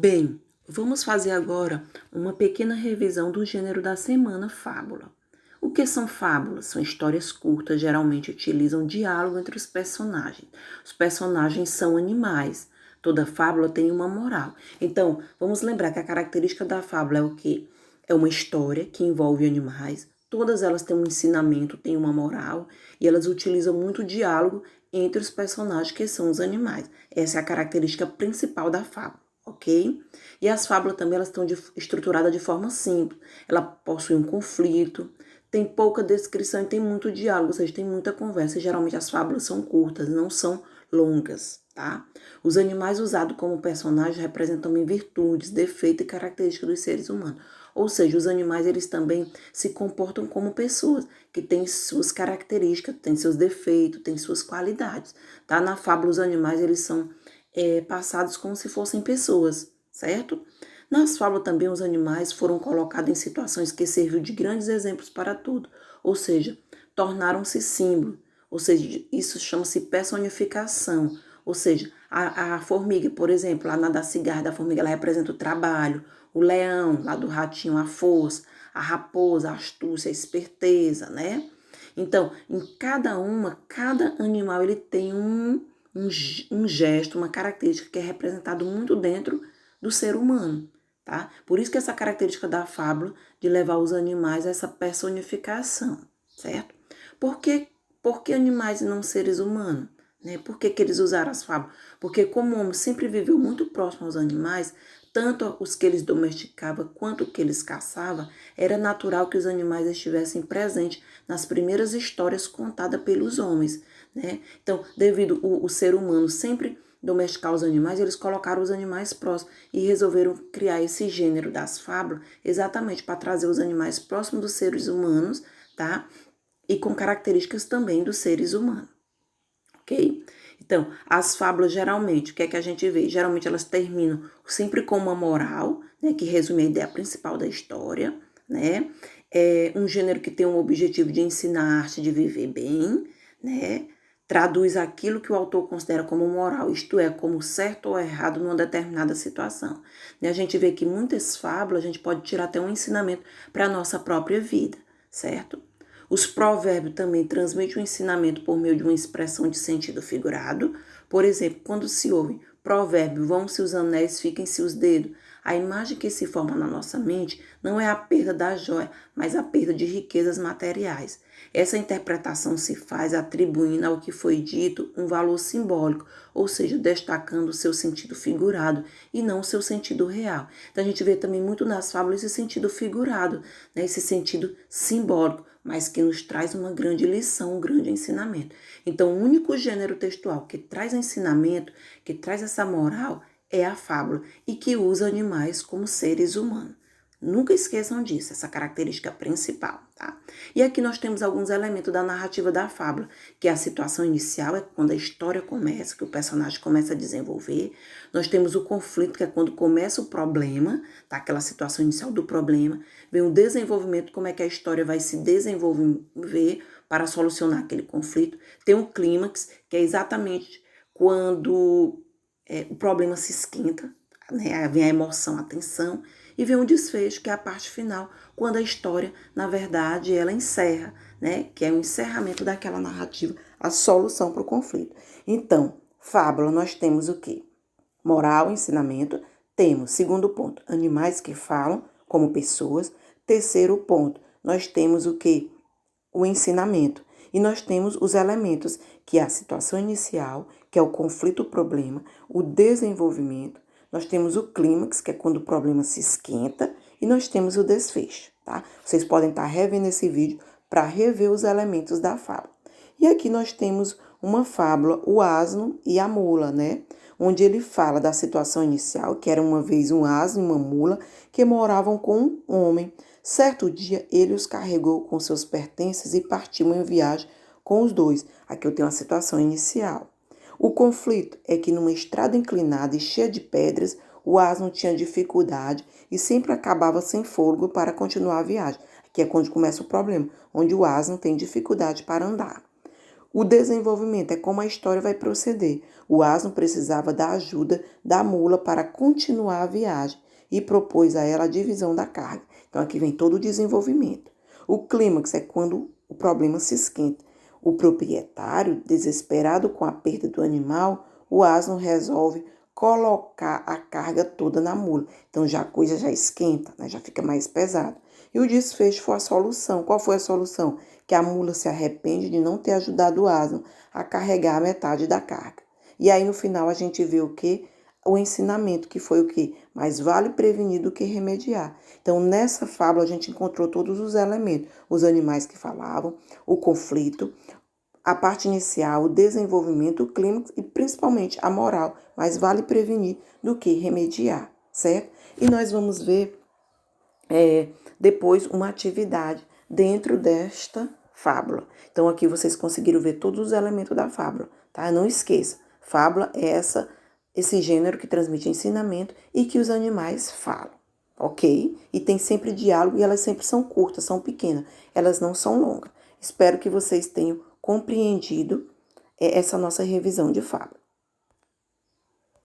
Bem, vamos fazer agora uma pequena revisão do gênero da semana, fábula. O que são fábulas? São histórias curtas, geralmente utilizam diálogo entre os personagens. Os personagens são animais. Toda fábula tem uma moral. Então, vamos lembrar que a característica da fábula é o quê? É uma história que envolve animais. Todas elas têm um ensinamento, têm uma moral, e elas utilizam muito diálogo entre os personagens que são os animais. Essa é a característica principal da fábula. Ok? E as fábulas também elas estão estruturadas de forma simples. Ela possui um conflito, tem pouca descrição e tem muito diálogo, ou seja, tem muita conversa. E geralmente as fábulas são curtas, não são longas, tá? Os animais usados como personagens representam também virtudes, defeitos e características dos seres humanos. Ou seja, os animais eles também se comportam como pessoas, que têm suas características, têm seus defeitos, têm suas qualidades, tá? Na fábula os animais eles são passados como se fossem pessoas, certo? Nas fábulas também os animais foram colocados em situações que serviram de grandes exemplos para tudo, ou seja, tornaram-se símbolo, ou seja, isso chama-se personificação, ou seja, a formiga, por exemplo, lá na da cigarra da formiga, ela representa o trabalho, o leão, lá do ratinho, a força, a raposa, a astúcia, a esperteza, né? Então, em cada animal ele tem um gesto, uma característica que é representado muito dentro do ser humano, tá? Por isso que essa característica da fábula de levar os animais a essa personificação, certo? Por que animais e não seres humanos? Né? Por que eles usaram as fábulas? Porque como o homem sempre viveu muito próximo aos animais, tanto os que eles domesticavam quanto os que eles caçavam, era natural que os animais estivessem presentes nas primeiras histórias contadas pelos homens, né? Então, devido o ser humano sempre domesticar os animais, eles colocaram os animais próximos e resolveram criar esse gênero das fábulas exatamente para trazer os animais próximos dos seres humanos, tá? E com características também dos seres humanos, ok? Então, as fábulas geralmente, o que é que a gente vê? Geralmente elas terminam sempre com uma moral, né, que resume a ideia principal da história, né? É um gênero que tem um objetivo de ensinar a arte de viver bem, né? Traduz aquilo que o autor considera como moral, isto é, como certo ou errado numa determinada situação. Né? A gente vê que muitas fábulas a gente pode tirar até um ensinamento para a nossa própria vida, certo? Os provérbios também transmitem o ensinamento por meio de uma expressão de sentido figurado. Por exemplo, quando se ouve provérbio, vão-se os anéis, fiquem-se os dedos. A imagem que se forma na nossa mente não é a perda da joia, mas a perda de riquezas materiais. Essa interpretação se faz atribuindo ao que foi dito um valor simbólico, ou seja, destacando o seu sentido figurado e não o seu sentido real. Então a gente vê também muito nas fábulas esse sentido figurado, né? Esse sentido simbólico, mas que nos traz uma grande lição, um grande ensinamento. Então, o único gênero textual que traz ensinamento, que traz essa moral, é a fábula e que usa animais como seres humanos. Nunca esqueçam disso, essa característica principal, tá? E aqui nós temos alguns elementos da narrativa da fábula, que é a situação inicial, é quando a história começa, que o personagem começa a desenvolver. Nós temos o conflito, que é quando começa o problema, tá? Aquela situação inicial do problema. Vem o desenvolvimento, como é que a história vai se desenvolver para solucionar aquele conflito. Tem um clímax, que é exatamente quando o problema se esquenta, né? Vem a emoção, a tensão, e vem o desfecho, que é a parte final, quando a história, na verdade, ela encerra, né? Que é o encerramento daquela narrativa, a solução para o conflito. Então, fábula, nós temos o quê? Moral, ensinamento. Temos, segundo ponto, animais que falam como pessoas. Terceiro ponto, nós temos o quê? O ensinamento. E nós temos os elementos, que é a situação inicial, que é o conflito-problema, o desenvolvimento. Nós temos o clímax, que é quando o problema se esquenta, e nós temos o desfecho, tá? Vocês podem estar revendo esse vídeo para rever os elementos da fábula. E aqui nós temos uma fábula, o asno e a mula, né? Onde ele fala da situação inicial, que era uma vez um asno e uma mula que moravam com um homem. Certo dia, ele os carregou com seus pertences e partiu em viagem com os dois. Aqui eu tenho a situação inicial. O conflito é que numa estrada inclinada e cheia de pedras, o asno tinha dificuldade e sempre acabava sem fôlego para continuar a viagem. Aqui é quando começa o problema, onde o asno tem dificuldade para andar. O desenvolvimento é como a história vai proceder. O asno precisava da ajuda da mula para continuar a viagem e propôs a ela a divisão da carga. Então aqui vem todo o desenvolvimento. O clímax é quando o problema se esquenta. O proprietário, desesperado com a perda do animal, o asno resolve colocar a carga toda na mula. Então já a coisa já esquenta, né? Já fica mais pesada. E o desfecho foi a solução. Qual foi a solução? Que a mula se arrepende de não ter ajudado o asno a carregar a metade da carga. E aí no final a gente vê o quê? O ensinamento, que foi o quê? Mais vale prevenir do que remediar. Então nessa fábula a gente encontrou todos os elementos. Os animais que falavam, o conflito, a parte inicial, o desenvolvimento, o clímax e principalmente a moral. Mais vale prevenir do que remediar, certo? E nós vamos ver depois uma atividade dentro desta fábula. Então aqui vocês conseguiram ver todos os elementos da fábula, tá? Não esqueça, fábula é esse gênero que transmite ensinamento e que os animais falam, ok? E tem sempre diálogo e elas sempre são curtas, são pequenas, elas não são longas. Espero que vocês tenham compreendido essa nossa revisão de fábula.